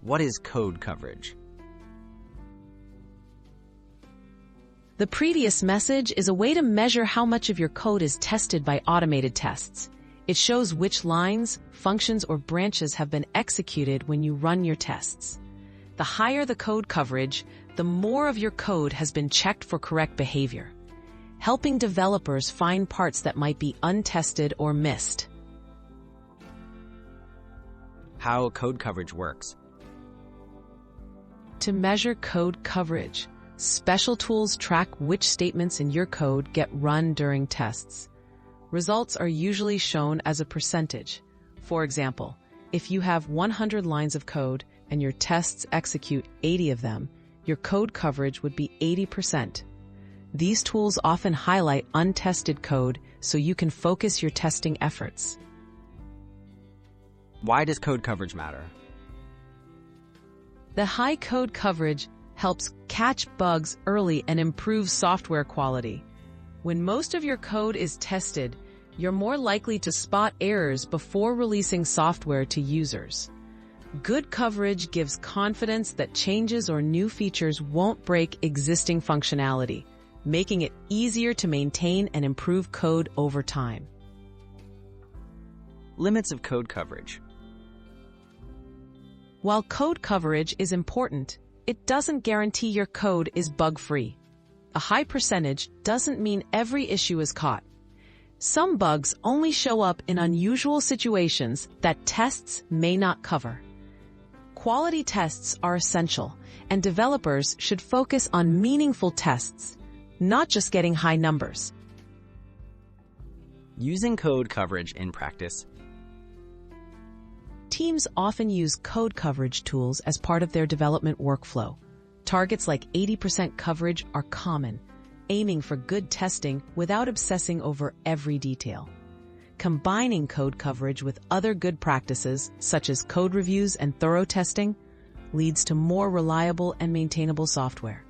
What is code coverage? The previous message is a way to measure how much of your code is tested by automated tests. It shows which lines, functions, or branches have been executed when you run your tests. The higher the code coverage, the more of your code has been checked for correct behavior, helping developers find parts that might be untested or missed. How code coverage works. To measure code coverage, special tools track which statements in your code get run during tests. Results are usually shown as a percentage. For example, if you have 100 lines of code and your tests execute 80 of them, your code coverage would be 80%. These tools often highlight untested code so you can focus your testing efforts. Why does code coverage matter? The high code coverage helps catch bugs early and improve software quality. When most of your code is tested, you're more likely to spot errors before releasing software to users. Good coverage gives confidence that changes or new features won't break existing functionality, making it easier to maintain and improve code over time. Limits of code coverage. While code coverage is important, it doesn't guarantee your code is bug-free. A high percentage doesn't mean every issue is caught. Some bugs only show up in unusual situations that tests may not cover. Quality tests are essential, and developers should focus on meaningful tests, not just getting high numbers. Using code coverage in practice. Teams often use code coverage tools as part of their development workflow. Targets like 80% coverage are common, aiming for good testing without obsessing over every detail. Combining code coverage with other good practices, such as code reviews and thorough testing, leads to more reliable and maintainable software.